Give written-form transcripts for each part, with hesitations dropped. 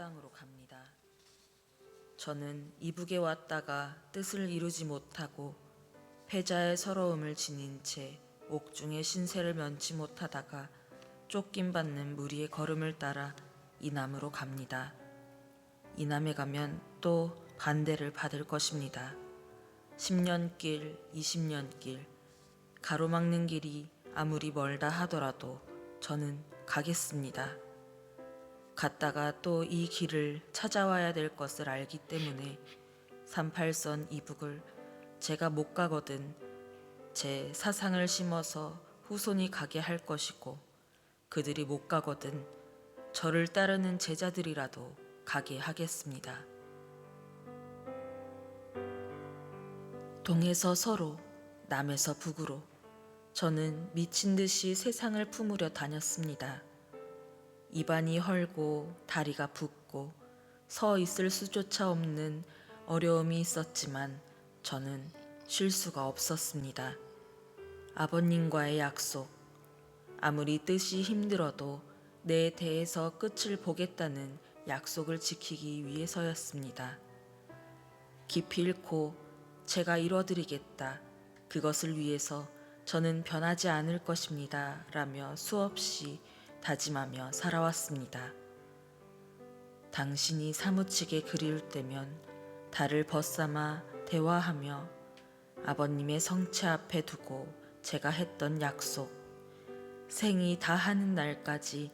땅으로 갑니다. 저는 이북에 왔다가 뜻을 이루지 못하고 패자의 서러움을 지닌 채 옥중의 신세를 면치 못하다가 쫓김 받는 무리의 걸음을 따라 이남으로 갑니다. 이남에 가면 또 반대를 받을 것입니다. 10년 길, 20년 길, 가로막는 길이 아무리 멀다 하더라도 저는 가겠습니다. 갔다가 또 이 길을 찾아와야 될 것을 알기 때문에 38선 이북을 제가 못 가거든 제 사상을 심어서 후손이 가게 할 것이고, 그들이 못 가거든 저를 따르는 제자들이라도 가게 하겠습니다. 동에서 서로, 남에서 북으로 저는 미친 듯이 세상을 품으려 다녔습니다. 입안이 헐고 다리가 붓고 서 있을 수조차 없는 어려움이 있었지만 저는 쉴 수가 없었습니다. 아버님과의 약속, 아무리 뜻이 힘들어도 내 대에서 끝을 보겠다는 약속을 지키기 위해서였습니다. 기필코 제가 이뤄드리겠다, 그것을 위해서 저는 변하지 않을 것입니다 라며 수없이 다짐하며 살아왔습니다. 당신이 사무치게 그리울 때면 달을 벗삼아 대화하며 아버님의 성체 앞에 두고 제가 했던 약속, 생이 다하는 날까지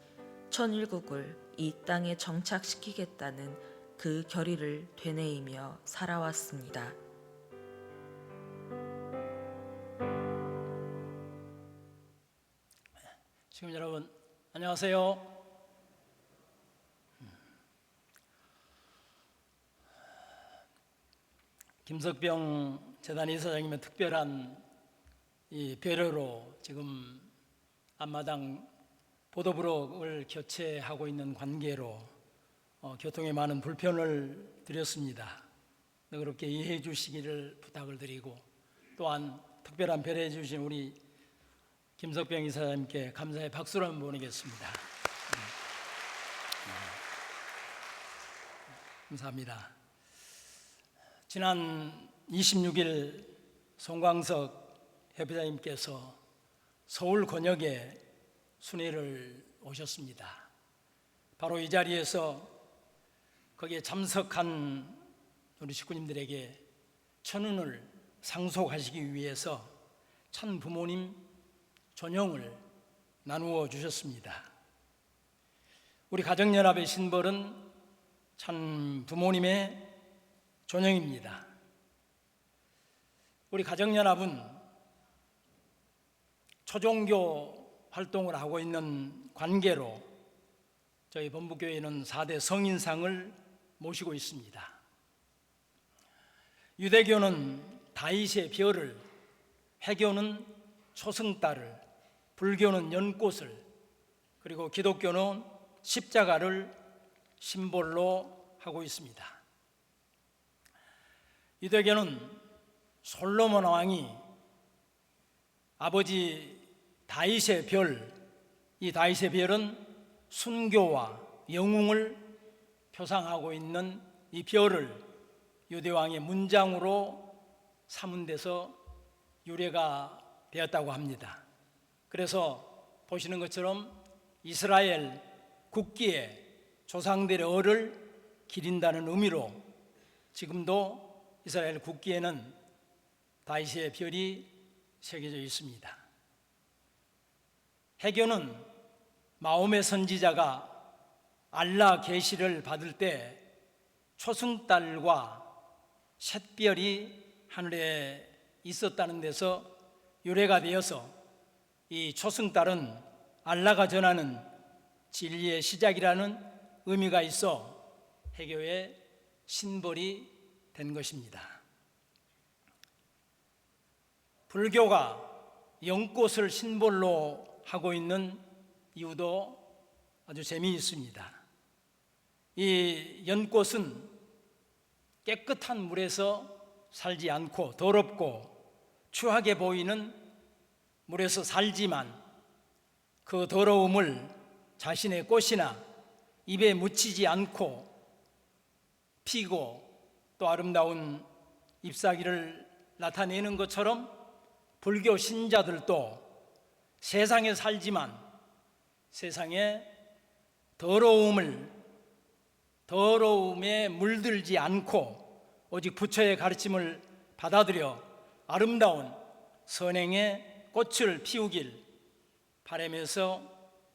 천일국을 이 땅에 정착시키겠다는 그 결의를 되뇌이며 살아왔습니다. 지금 여러분 안녕하세요. 김석병 재단 이사장님의 특별한 이 배려로 지금 앞마당 보도블록을 교체하고 있는 관계로 교통에 많은 불편을 드렸습니다. 너그럽게 이해해 주시기를 부탁을 드리고, 또한 특별한 배려해 주신 우리 김석병 이사장님께 감사의 박수를 한번 보내겠습니다. 감사합니다. 지난 26일 송광석 협회장님께서 서울 권역에 순회를 오셨습니다. 바로 이 자리에서 거기에 참석한 우리 식구님들에게 천운을 상속하시기 위해서 천 부모님 존영을 나누어 주셨습니다. 우리 가정연합의 심벌은 천 부모님의 존영입니다. 우리 가정연합은 초종교 활동을 하고 있는 관계로 저희 본부교회는 4대 성인상을 모시고 있습니다. 유대교는 다윗의 별을, 회교는 초승달을, 불교는 연꽃을, 그리고 기독교는 십자가를 심볼로 하고 있습니다. 유대교는 솔로몬 왕이 아버지 다윗의 별, 이 다윗의 별은 순교와 영웅을 표상하고 있는 이 별을 유대왕의 문장으로 삼은 데서 유래가 되었다고 합니다. 그래서 보시는 것처럼 이스라엘 국기에 조상들의 얼을 기린다는 의미로 지금도 이스라엘 국기에는 다윗의 별이 새겨져 있습니다. 해교는 마홈의 선지자가 알라 계시를 받을 때 초승달과 샛별이 하늘에 있었다는 데서 유래가 되어서 이 초승달은 알라가 전하는 진리의 시작이라는 의미가 있어 해교의 심벌이 된 것입니다. 불교가 연꽃을 심벌로 하고 있는 이유도 아주 재미있습니다. 이 연꽃은 깨끗한 물에서 살지 않고 더럽고 추하게 보이는 물에서 살지만 그 더러움을 자신의 꽃이나 입에 묻히지 않고 피고 또 아름다운 잎사귀를 나타내는 것처럼 불교 신자들도 세상에 살지만 세상에 더러움에 물들지 않고 오직 부처의 가르침을 받아들여 아름다운 선행의 꽃을 피우길 바라면서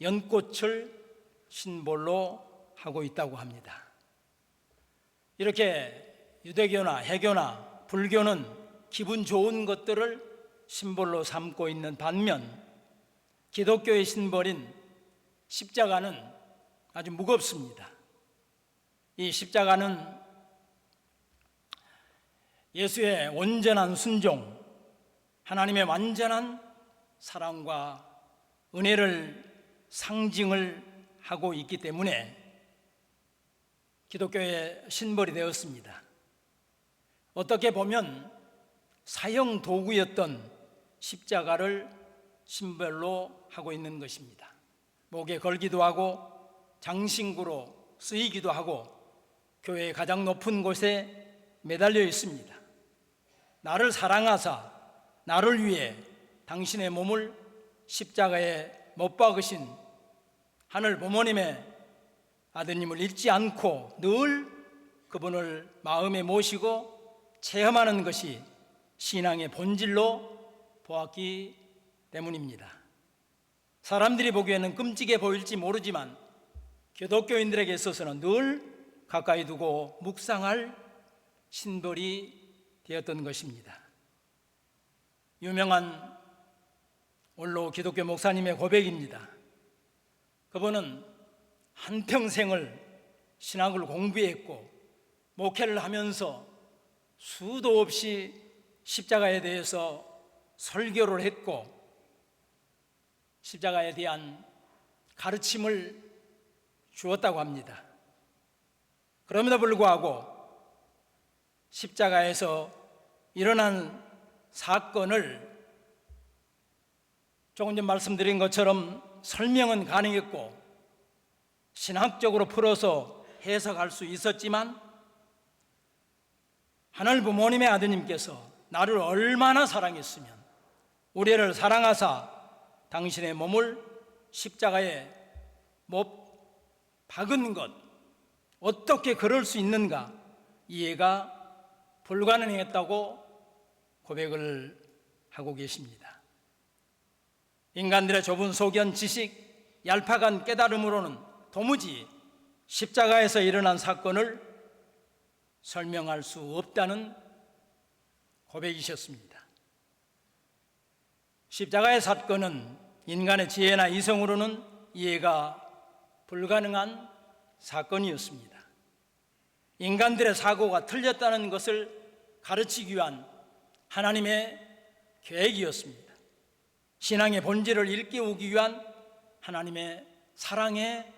연꽃을 심볼로 하고 있다고 합니다. 이렇게 유대교나 해교나 불교는 기분 좋은 것들을 심볼로 삼고 있는 반면 기독교의 심벌인 십자가는 아주 무겁습니다. 이 십자가는 예수의 온전한 순종, 하나님의 완전한 사랑과 은혜를 상징을 하고 있기 때문에 기독교의 심벌이 되었습니다. 어떻게 보면 사형 도구였던 십자가를 심벌로 하고 있는 것입니다. 목에 걸기도 하고 장신구로 쓰이기도 하고 교회의 가장 높은 곳에 매달려 있습니다. 나를 사랑하사 나를 위해 당신의 몸을 십자가에 못 박으신 하늘 부모님의 아드님을 잊지 않고 늘 그분을 마음에 모시고 체험하는 것이 신앙의 본질로 보았기 때문입니다. 사람들이 보기에는 끔찍해 보일지 모르지만 기독교인들에게 있어서는 늘 가까이 두고 묵상할 신돌이 되었던 것입니다. 유명한 원로 기독교 목사님의 고백입니다. 그분은 한평생을 신학을 공부했고 목회를 하면서 수도 없이 십자가에 대해서 설교를 했고 십자가에 대한 가르침을 주었다고 합니다. 그럼에도 불구하고 십자가에서 일어난 사건을 조금 전 말씀드린 것처럼 설명은 가능했고 신학적으로 풀어서 해석할 수 있었지만 하늘 부모님의 아드님께서 나를 얼마나 사랑했으면 우리를 사랑하사 당신의 몸을 십자가에 못 박은 것, 어떻게 그럴 수 있는가 이해가 불가능했다고 고백을 하고 계십니다. 인간들의 좁은 소견, 지식, 얄팍한 깨달음으로는 도무지 십자가에서 일어난 사건을 설명할 수 없다는 고백이셨습니다. 십자가의 사건은 인간의 지혜나 이성으로는 이해가 불가능한 사건이었습니다. 인간들의 사고가 틀렸다는 것을 가르치기 위한 하나님의 계획이었습니다. 신앙의 본질을 일깨우기 위한 하나님의 사랑의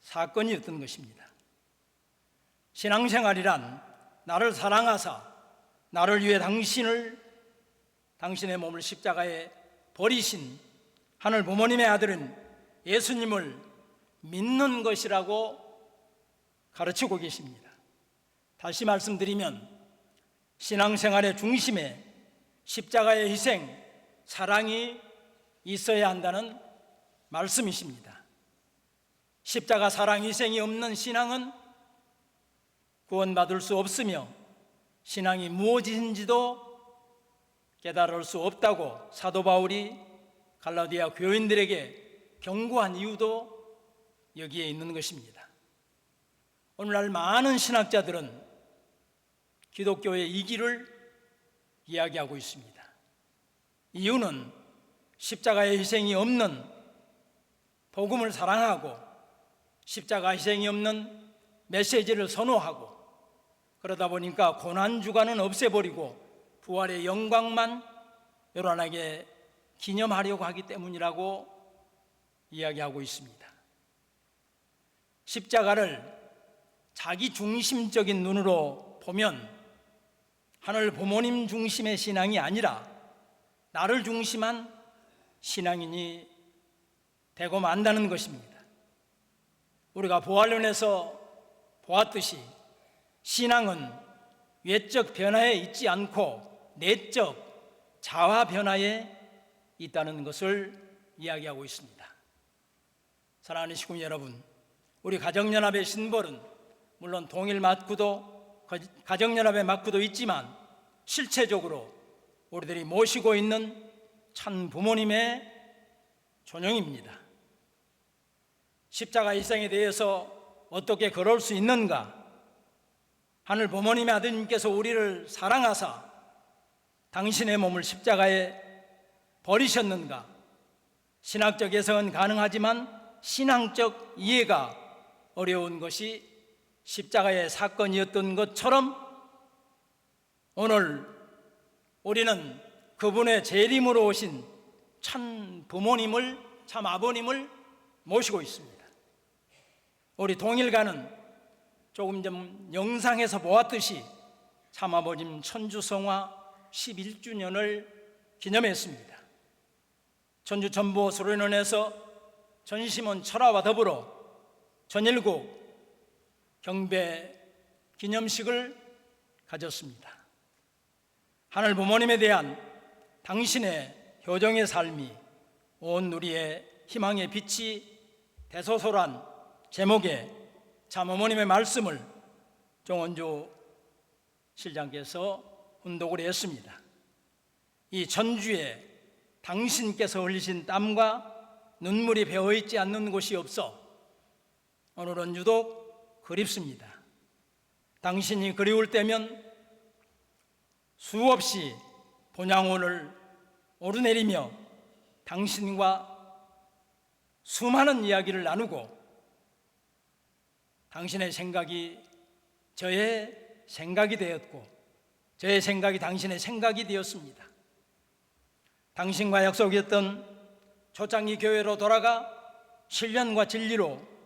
사건이었던 것입니다. 신앙생활이란 나를 사랑하사 나를 위해 당신의 몸을 십자가에 버리신 하늘 부모님의 아들은 예수님을 믿는 것이라고 가르치고 계십니다. 다시 말씀드리면 신앙생활의 중심에 십자가의 희생, 사랑이 있어야 한다는 말씀이십니다. 십자가 사랑 희생이 없는 신앙은 구원받을 수 없으며 신앙이 무엇인지도 깨달을 수 없다고 사도 바울이 갈라디아 교인들에게 경고한 이유도 여기에 있는 것입니다. 오늘날 많은 신학자들은 기독교의 이기를 이야기하고 있습니다. 이유는 십자가의 희생이 없는 복음을 사랑하고 십자가 희생이 없는 메시지를 선호하고 그러다 보니까 고난주간은 없애버리고 부활의 영광만 요란하게 기념하려고 하기 때문이라고 이야기하고 있습니다. 십자가를 자기 중심적인 눈으로 보면 하늘 부모님 중심의 신앙이 아니라 나를 중심한 신앙인이 되고 만다는 것입니다. 우리가 부활론에서 보았듯이 신앙은 외적 변화에 있지 않고 내적 자화 변화에 있다는 것을 이야기하고 있습니다. 사랑하는 시군 여러분, 우리 가정연합의 심벌은 물론 동일 맞구도, 가정연합의 맞구도 있지만 실체적으로 우리들이 모시고 있는 참 부모님의 존영입니다. 십자가 일생에 대해서 어떻게 걸을 수 있는가? 하늘 부모님의 아드님께서 우리를 사랑하사 당신의 몸을 십자가에 버리셨는가? 신학적 해석은 가능하지만 신앙적 이해가 어려운 것이 십자가의 사건이었던 것처럼 오늘 우리는 그분의 재림으로 오신 참 부모님을, 참 아버님을 모시고 있습니다. 우리 동일가는 조금 전 영상에서 보았듯이 참 아버님 천주성화 11주년을 기념했습니다. 천주 전부 수련원에서 전시문 철화와 더불어 전일국 경배 기념식을 가졌습니다. 하늘 부모님에 대한 당신의 효정의 삶이 온 우리의 희망의 빛이 대소소란 제목의 참 어머님의 말씀을 정원주 실장께서 훈독을 했습니다. 이 전주에 당신께서 흘리신 땀과 눈물이 배어있지 않는 곳이 없어 오늘은 유독 그립습니다. 당신이 그리울 때면 수없이 본향원을 오르내리며 당신과 수많은 이야기를 나누고 당신의 생각이 저의 생각이 되었고 저의 생각이 당신의 생각이 되었습니다. 당신과 약속했던 초창기 교회로 돌아가 신령과 진리로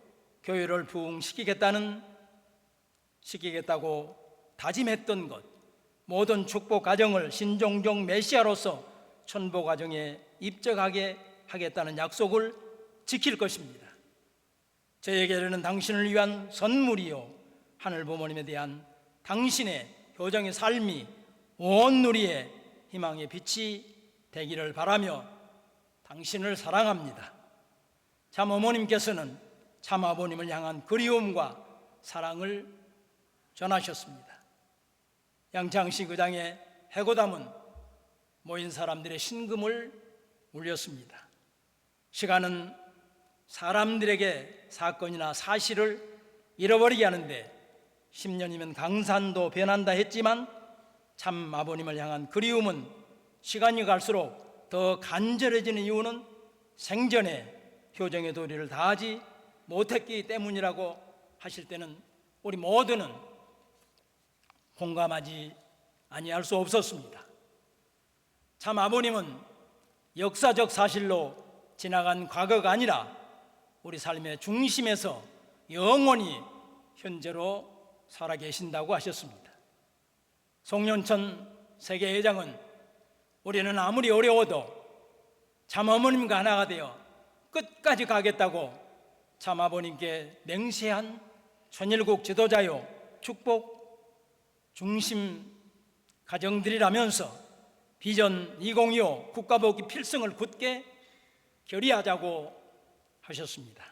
교회를 부흥시키겠다고 다짐했던 것, 모든 축복 가정을 신종종 메시아로서 천보 가정에 입적하게 하겠다는 약속을 지킬 것입니다. 저에게는 당신을 위한 선물이요 하늘 부모님에 대한 당신의 효정의 삶이 온 누리의 희망의 빛이 되기를 바라며 당신을 사랑합니다. 참 어머님께서는 참 아버님을 향한 그리움과 사랑을 전하셨습니다. 양창시 의장의 해고담은 모인 사람들의 신금을 울렸습니다. 시간은 사람들에게 사건이나 사실을 잃어버리게 하는데 10년이면 강산도 변한다 했지만 참 아버님을 향한 그리움은 시간이 갈수록 더 간절해지는 이유는 생전에 효정의 도리를 다하지 못했기 때문이라고 하실 때는 우리 모두는 공감하지 아니할 수 없었습니다. 참 아버님은 역사적 사실로 지나간 과거가 아니라 우리 삶의 중심에서 영원히 현재로 살아계신다고 하셨습니다. 송년천 세계회장은 우리는 아무리 어려워도 참 어머님과 하나가 되어 끝까지 가겠다고 참 아버님께 맹세한 천일국 지도자요 축복 중심 가정들이라면서 비전 2025 국가복귀 필승을 굳게 결의하자고 하셨습니다.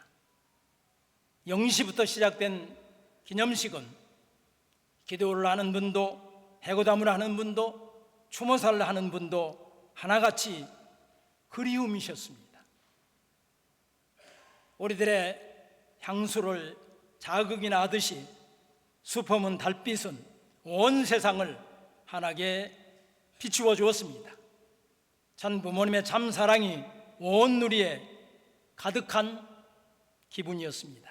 0시부터 시작된 기념식은 기도를 하는 분도 해고담을 하는 분도 추모사를 하는 분도 하나같이 그리움이셨습니다. 우리들의 향수를 자극이나 하듯이 수품은 달빛은 온 세상을 환하게 비추어 주었습니다. 참 부모님의 참 사랑이 온 누리에 가득한 기분이었습니다.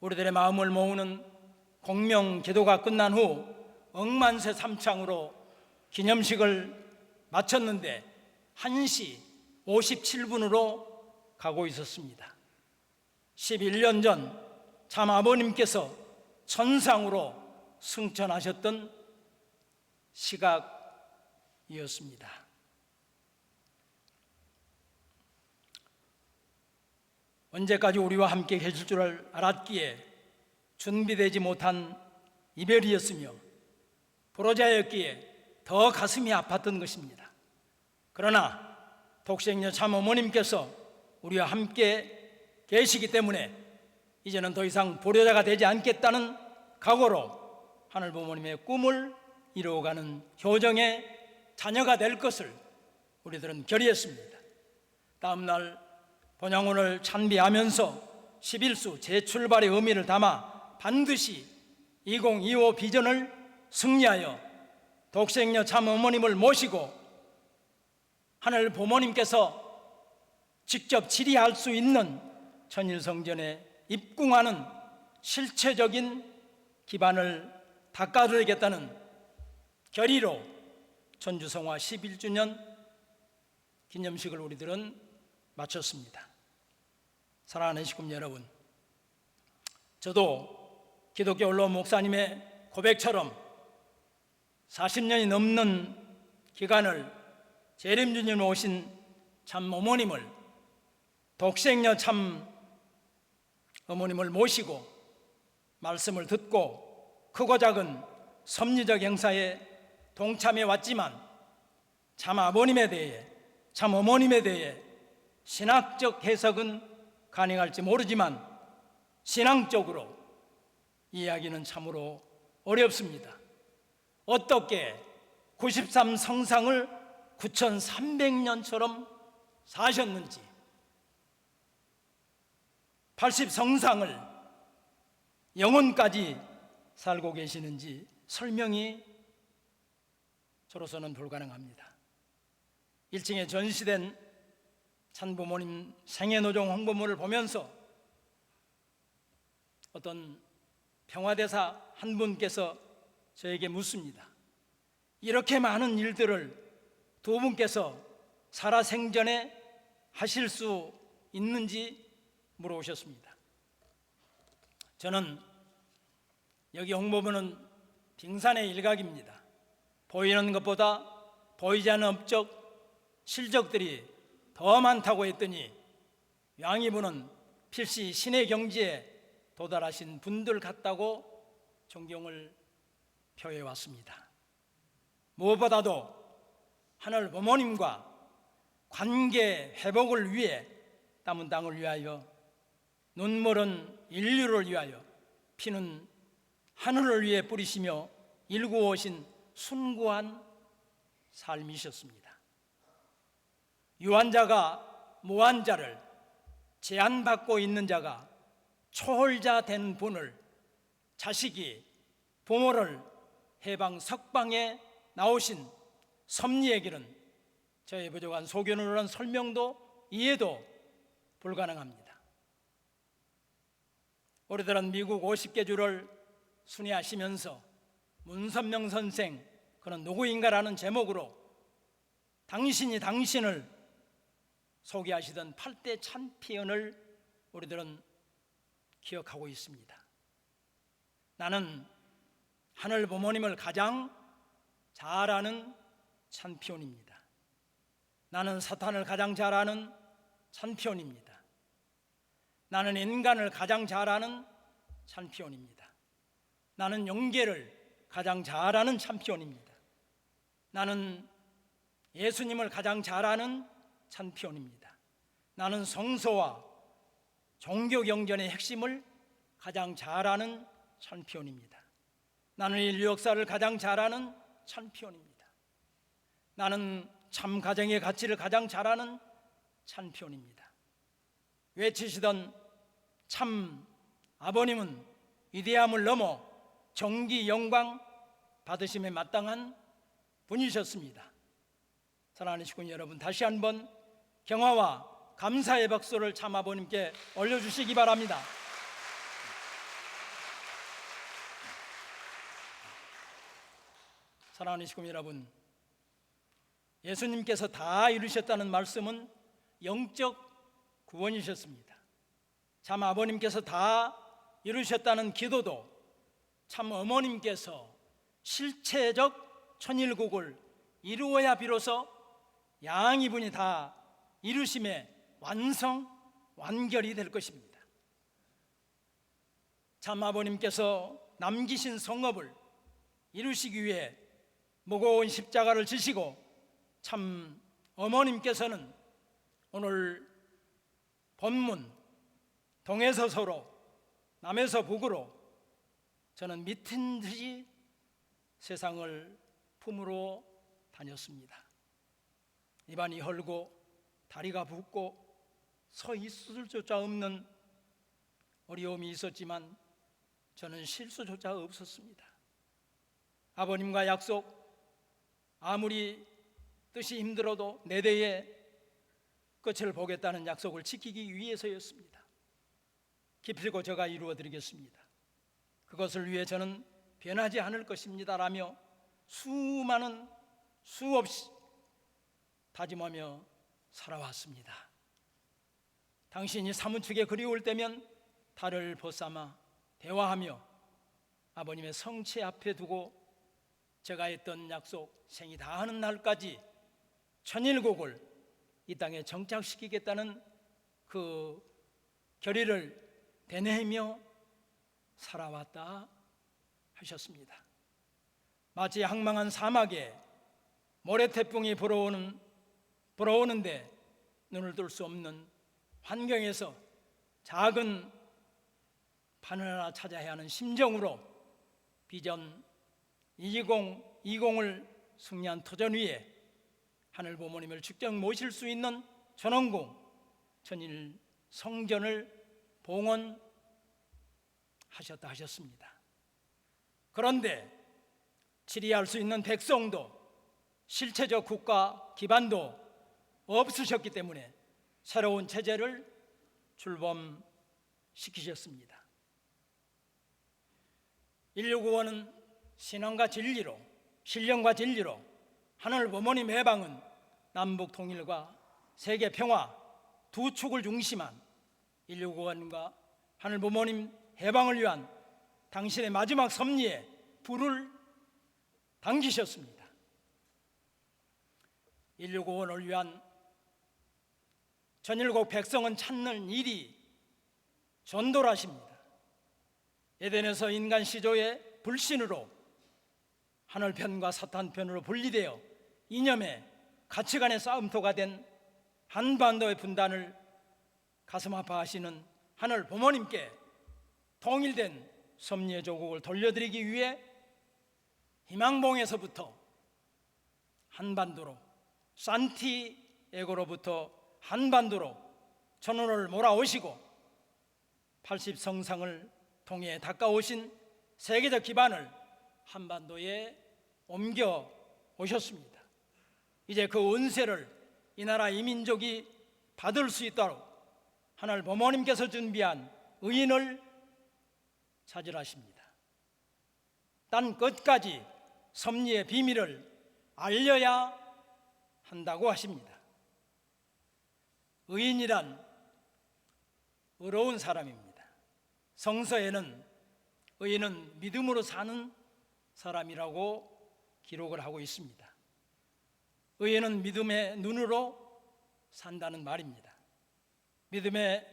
우리들의 마음을 모으는 공명 기도가 끝난 후 억만세 삼창으로 기념식을 마쳤는데 1시 57분으로 가고 있었습니다. 11년 전 참 아버님께서 천상으로 승천하셨던 시각이었습니다. 언제까지 우리와 함께 계실 줄 알았기에 준비되지 못한 이별이었으며 불호자였기에 더 가슴이 아팠던 것입니다. 그러나 독생녀 참 어머님께서 우리와 함께 계시기 때문에 이제는 더 이상 불효자가 되지 않겠다는 각오로 하늘 부모님의 꿈을 이루어가는 효정의 자녀가 될 것을 우리들은 결의했습니다. 다음 날 본향원을 찬비하면서 11수 재출발의 의미를 담아 반드시 2025 비전을 승리하여 독생녀 참 어머님을 모시고 하늘 부모님께서 직접 질의할 수 있는 천일성전에 입궁하는 실체적인 기반을 닦아드리겠다는 결의로 천주성화 11주년 기념식을 우리들은 마쳤습니다. 사랑하는 식구 여러분, 저도 기독교 언론 목사님의 고백처럼 40년이 넘는 기간을 재림주님 오신 참 어머님을, 독생녀 참 어머님을 모시고 말씀을 듣고 크고 작은 섭리적 행사에 동참해 왔지만 참 아버님에 대해, 참 어머님에 대해 신학적 해석은 가능할지 모르지만 신앙적으로 이야기는 참으로 어렵습니다. 어떻게 93 성상을 9300년처럼 사셨는지, 80 성상을 영혼까지 살고 계시는지 설명이 저로서는 불가능합니다. 1층에 전시된 찬부모님 생애노종 홍보물을 보면서 어떤 평화대사 한 분께서 저에게 묻습니다. 이렇게 많은 일들을 두 분께서 살아생전에 하실 수 있는지 물어오셨습니다. 저는 여기 홍보부는 빙산의 일각입니다. 보이는 것보다 보이지 않는 업적, 실적들이 더 많다고 했더니 양이분은 필시 신의 경지에 도달하신 분들 같다고 존경을 표해 왔습니다. 무엇보다도 하늘 부모님과 관계 회복을 위해 땀은 땅을 위하여, 눈물은 인류를 위하여, 피는 하늘을 위해 뿌리시며 일구어 오신 순고한 삶이셨습니다. 유한자가 무한자를, 제한받고 있는 자가 초월자 된 분을, 자식이 부모를 해방 석방에 나오신 섭리의 길은 저의 부족한 소견으로는 설명도 이해도 불가능합니다. 우리들은 미국 50개 주를 순회하시면서 문선명 선생, 그는 누구인가라는 제목으로 당신이 당신을 소개하시던 8대 챔피언을 우리들은 기억하고 있습니다. 나는 하늘 부모님을 가장 잘 아는 챔피언입니다. 나는 사탄을 가장 잘 아는 챔피언입니다. 나는 인간을 가장 잘 아는 챔피언입니다. 나는 영계를 가장 잘 아는 챔피언입니다. 나는 예수님을 가장 잘 아는 챔피언입니다. 나는 성서와 종교 경전의 핵심을 가장 잘 아는 챔피언입니다. 나는 인류 역사를 가장 잘 아는 챔피언입니다. 나는 참 가정의 가치를 가장 잘 아는 챔피언입니다. 외치시던 참 아버님은 위대함을 넘어 정기 영광 받으심에 마땅한 분이셨습니다. 사랑하는 식구 여러분, 다시 한번 경화와 감사의 박수를 참 아버님께 올려주시기 바랍니다. 사랑하는 식구 여러분, 예수님께서 다 이루셨다는 말씀은 영적 구원이셨습니다. 참 아버님께서 다 이루셨다는 기도도 참 어머님께서 실체적 천일국을 이루어야 비로소 양이분이 다 이루심의 완결이 될 것입니다. 참 아버님께서 남기신 성업을 이루시기 위해 무거운 십자가를 지시고 참 어머님께서는 오늘 본문 동에서 서로 남에서 북으로 저는 미친 듯이 세상을 품으로 다녔습니다. 입안이 헐고 다리가 붓고 서 있을 조차 없는 어려움이 있었지만 저는 실수조차 없었습니다. 아버님과 약속, 아무리 뜻이 힘들어도 내 대의 끝을 보겠다는 약속을 지키기 위해서였습니다. 기필코 제가 이루어드리겠습니다. 그것을 위해 저는 변하지 않을 것입니다 라며 수없이 다짐하며 살아왔습니다. 당신이 사무치게 그리울 때면 달을 벗삼아 대화하며 아버님의 성체 앞에 두고 제가 했던 약속 생이 다하는 날까지 천일국을 이 땅에 정착시키겠다는 그 결의를 되뇌이며 살아왔다 하셨습니다. 마치 황망한 사막에 모래태풍이 불어오는데 눈을 뜰 수 없는 환경에서 작은 바늘 하나 찾아야 하는 심정으로 비전 2020을 승리한 터전 위에 하늘 부모님을 직접 모실 수 있는 전원궁 천일 성전을 봉헌하셨다 하셨습니다. 그런데 치리할 수 있는 백성도 실체적 국가 기반도 없으셨기 때문에 새로운 체제를 출범시키셨습니다. 인류구원은 신앙과 진리로, 신령과 진리로, 하늘 부모님 해방은 남북 통일과 세계 평화 두 축을 중심한 인류구원과 하늘 부모님 해방을 위한 당신의 마지막 섭리에 불을 당기셨습니다. 인류구원을 위한 전일국 백성은 찾는 일이 전도라십니다. 에덴에서 인간 시조의 불신으로 하늘편과 사탄편으로 분리되어 이념의 가치관의 싸움터가 된 한반도의 분단을 가슴 아파하시는 하늘 부모님께 통일된 섭리의 조국을 돌려드리기 위해 희망봉에서부터 한반도로, 산티에고로부터 한반도로 천원을 몰아오시고 80성상을 통해 닦아오신 세계적 기반을 한반도에 옮겨 오셨습니다. 이제 그 은혜를 이 나라 이민족이 받을 수 있도록 하늘 부모님께서 준비한 의인을 찾으라십니다. 땅 끝까지 섭리의 비밀을 알려야 한다고 하십니다. 의인이란 의로운 사람입니다. 성서에는 의인은 믿음으로 사는 사람이라고 기록을 하고 있습니다. 의인은 믿음의 눈으로 산다는 말입니다. 믿음의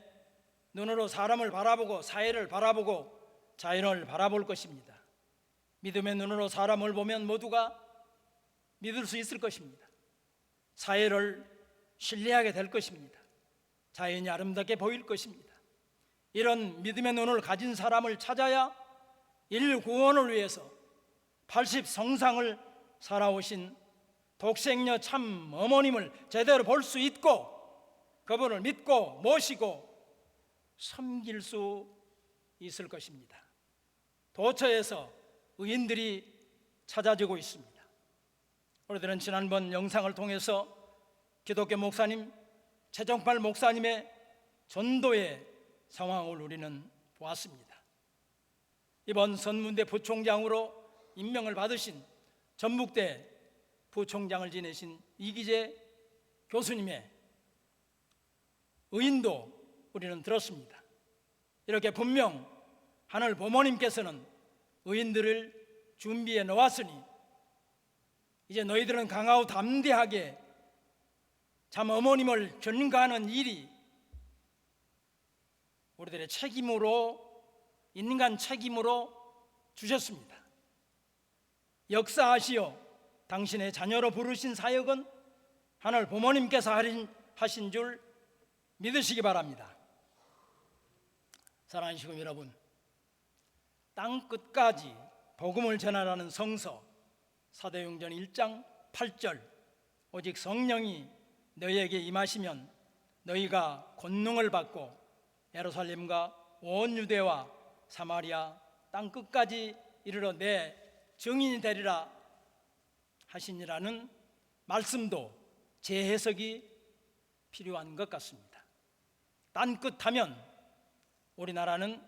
눈으로 사람을 바라보고 사회를 바라보고 자연을 바라볼 것입니다. 믿음의 눈으로 사람을 보면 모두가 믿을 수 있을 것입니다. 사회를 신뢰하게 될 것입니다. 자연이 아름답게 보일 것입니다. 이런 믿음의 눈을 가진 사람을 찾아야 인류 구원을 위해서 80성상을 살아오신 독생녀 참 어머님을 제대로 볼 수 있고 그분을 믿고 모시고 섬길 수 있을 것입니다. 도처에서 의인들이 찾아지고 있습니다. 우리들은 지난번 영상을 통해서 기독교 목사님 최정팔 목사님의 전도의 상황을 우리는 보았습니다. 이번 선문대 부총장으로 임명을 받으신 전북대 부총장을 지내신 이기재 교수님의 의인도 우리는 들었습니다. 이렇게 분명 하늘 부모님께서는 의인들을 준비해 놓았으니 이제 너희들은 강하고 담대하게 참 어머님을 전가하는 일이 우리들의 책임으로, 인간 책임으로 주셨습니다. 역사하시어 당신의 자녀로 부르신 사역은 하늘 부모님께서 하신 줄 믿으시기 바랍니다. 사랑하는 시민 여러분, 땅 끝까지 복음을 전하라는 성서 사도행전 1장 8절, 오직 성령이 너희에게 임하시면 너희가 권능을 받고 예루살렘과 온 유대와 사마리아 땅 끝까지 이르러 내 증인이 되리라 하시니라는 말씀도 재해석이 필요한 것 같습니다. 땅 끝 하면 우리나라는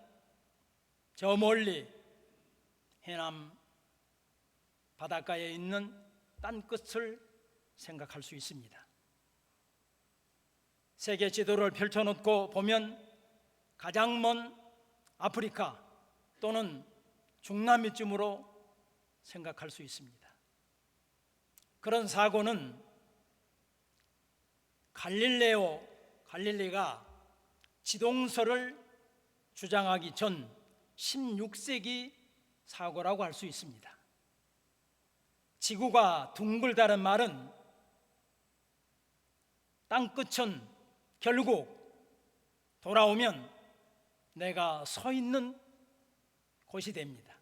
저 멀리 해남 바닷가에 있는 땅 끝을 생각할 수 있습니다. 세계 지도를 펼쳐놓고 보면 가장 먼 아프리카 또는 중남미쯤으로 생각할 수 있습니다. 그런 사고는 갈릴리가 지동설을 주장하기 전 16세기 사고라고 할 수 있습니다. 지구가 둥글다는 말은 땅끝은 결국 돌아오면 내가 서 있는 곳이 됩니다.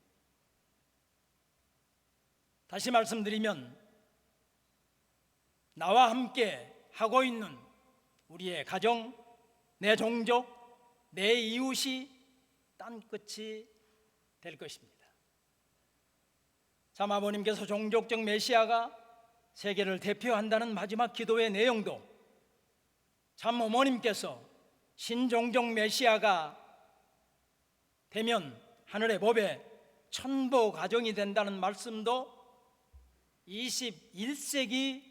다시 말씀드리면 나와 함께 하고 있는 우리의 가정, 내 종족, 내 이웃이 땅끝이 될 것입니다. 참 아버님께서 종족적 메시아가 세계를 대표한다는 마지막 기도의 내용도 참 어머님께서 신종족 메시아가 되면 하늘의 법에 천보 가정이 된다는 말씀도 21세기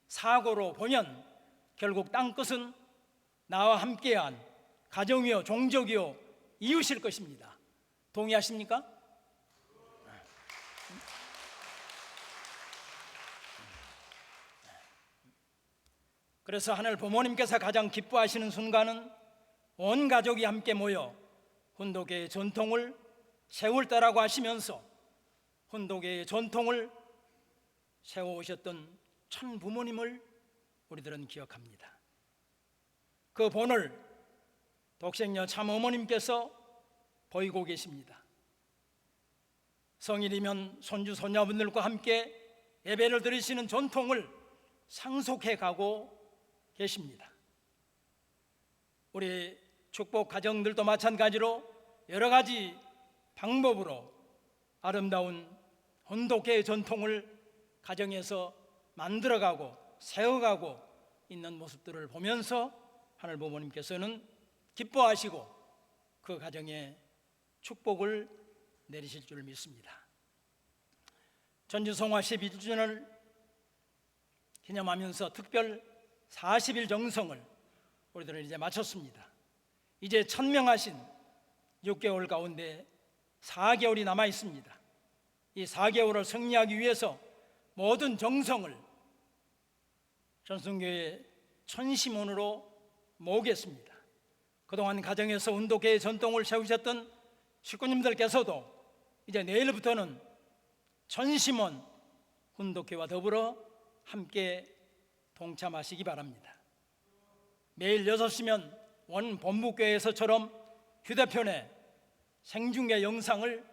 사고로 보면 결국 땅끝은 나와 함께한 가정이요 종족이요 이웃일 것입니다. 동의하십니까? 그래서 하늘 부모님께서 가장 기뻐하시는 순간은 온 가족이 함께 모여 훈독의 전통을 세울 때라고 하시면서 훈독의 전통을 세워오셨던 천 부모님을 우리들은 기억합니다. 그 본을 독생녀 참 어머님께서 보이고 계십니다. 성일이면 손주 손녀분들과 함께 예배를 드리시는 전통을 상속해 가고 계십니다. 우리 축복 가정들도 마찬가지로 여러 가지 방법으로 아름다운 혼독의 전통을 가정에서 만들어가고 세워가고 있는 모습들을 보면서 하늘 부모님께서는 기뻐하시고 그 가정에 축복을 내리실 줄 믿습니다. 전주성화 11주년을 기념하면서 특별 40일 정성을 우리들은 이제 마쳤습니다. 이제 천명하신 6개월 가운데 4개월이 남아 있습니다. 이 4개월을 승리하기 위해서 모든 정성을 전성교회 천심원으로 모으겠습니다. 그동안 가정에서 운동회의 전통을 세우셨던 식구님들께서도 이제 내일부터는 천심원 운동회와 더불어 함께 동참하시기 바랍니다. 매일 6시면 원 본부교회에서처럼 휴대폰에 생중계 영상을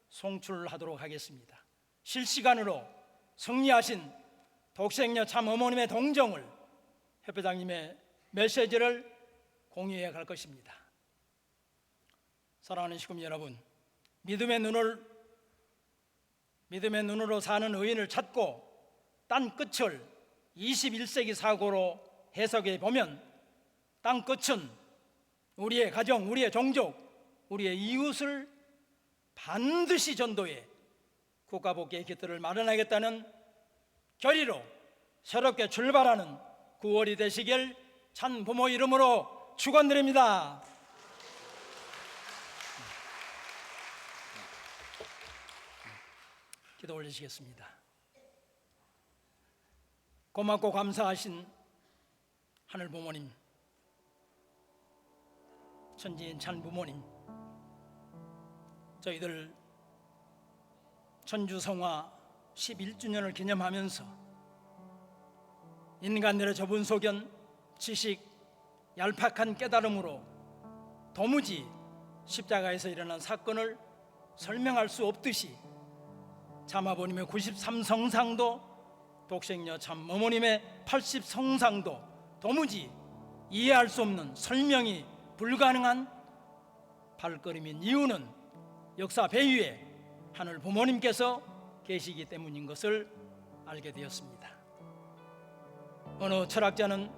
송출하도록 하겠습니다. 실시간으로 승리하신 독생녀 참 어머님의 동정을 협회장님의 메시지를 공유해 갈 것입니다. 사랑하는 식구 여러분, 믿음의 눈으로 사는 의인을 찾고 땅 끝을 21세기 사고로 해석해 보면 땅 끝은 우리의 가정, 우리의 종족, 우리의 이웃을 반드시 전도해 국가복귀의 깃들을 마련하겠다는 결의로 새롭게 출발하는 9월이 되시길 참 부모 이름으로 축원드립니다. 기도 올리시겠습니다. 고맙고 감사하신 하늘 부모님, 천지인 참 부모님, 저희들 천주성화 11주년을 기념하면서 인간들의 좁은 소견, 지식, 얄팍한 깨달음으로 도무지 십자가에서 일어난 사건을 설명할 수 없듯이 참아버님의 93성상도, 독생녀 참 어머님의 80성상도 도무지 이해할 수 없는, 설명이 불가능한 발걸음인 이유는 역사 배후에 하늘 부모님께서 계시기 때문인 것을 알게 되었습니다. 어느 철학자는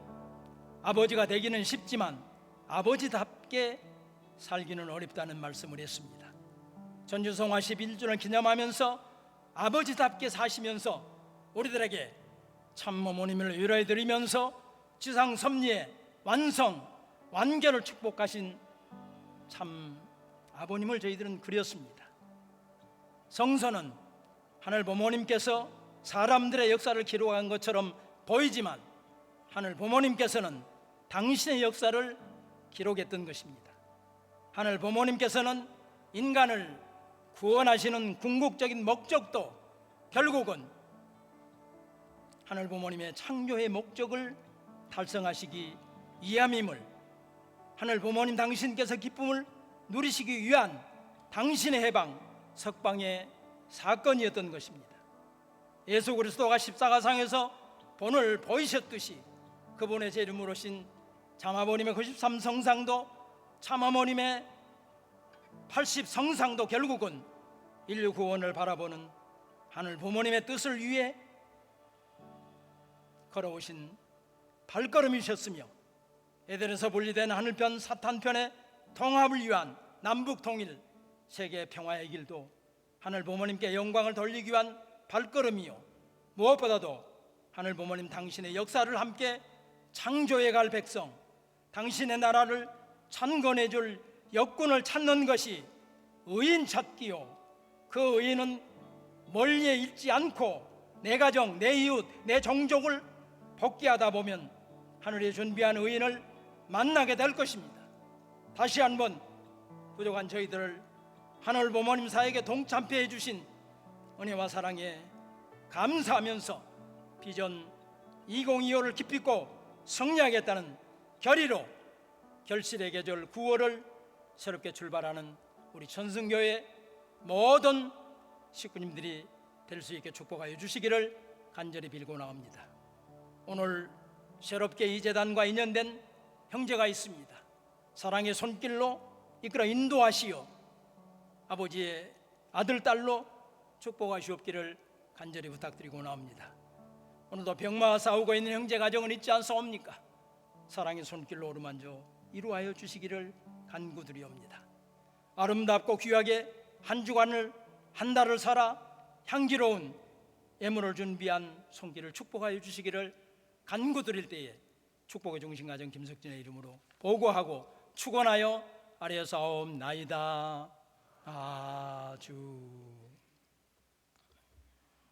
아버지가 되기는 쉽지만 아버지답게 살기는 어렵다는 말씀을 했습니다. 천주성화 11주년을 기념하면서 아버지답게 사시면서 우리들에게 참 어머님을 위로해드리면서 지상 섭리의 완성, 완결을 축복하신 참 아버님을 저희들은 그렸습니다. 성서는 하늘 부모님께서 사람들의 역사를 기록한 것처럼 보이지만 하늘 부모님께서는 당신의 역사를 기록했던 것입니다. 하늘 부모님께서는 인간을 구원하시는 궁극적인 목적도 결국은 하늘 부모님의 창조의 목적을 달성하시기 위함임을, 하늘 부모님 당신께서 기쁨을 누리시기 위한 당신의 해방, 석방의 사건이었던 것입니다. 예수 그리스도가 십자가상에서 본을 보이셨듯이 그분의 제 이름으로 신 참아버님의 93성상도, 참어머님의 80성상도 결국은 인류 구원을 바라보는 하늘 부모님의 뜻을 위해 걸어오신 발걸음이셨으며, 에덴에서 분리된 하늘편 사탄편의 통합을 위한 남북 통일, 세계 평화의 길도 하늘 부모님께 영광을 돌리기 위한 발걸음이요, 무엇보다도 하늘 부모님 당신의 역사를 함께 창조해 갈 백성, 당신의 나라를 창건해 줄 역군을 찾는 것이 의인 찾기요, 그 의인은 멀리에 있지 않고 내 가정, 내 이웃, 내 종족을 복귀하다 보면 하늘이 준비한 의인을 만나게 될 것입니다. 다시 한번 부족한 저희들을 하늘 부모님 사에게 동참해 해 주신 은혜와 사랑에 감사하면서 비전 2025를 기필코 승리하겠다는 결의로 결실의 계절 9월을 새롭게 출발하는 우리 천승교회 모든 식구님들이 될 수 있게 축복하여 주시기를 간절히 빌고 나옵니다. 오늘 새롭게 이 재단과 인연된 형제가 있습니다. 사랑의 손길로 이끌어 인도하시어 아버지의 아들, 딸로 축복하시옵기를 간절히 부탁드리고 나옵니다. 오늘도 병마와 싸우고 있는 형제 가정은 있지 않사옵니까? 사랑의 손길로 어루만져 이루하여 주시기를 간구드리옵니다. 아름답고 귀하게 한 주간을, 한 달을 살아 향기로운 예물을 준비한 손길을 축복하여 주시기를 간구드릴 때에 축복의 중심가정 김석진의 이름으로 보고하고 축원하여 아뢰사옵나이다. 아주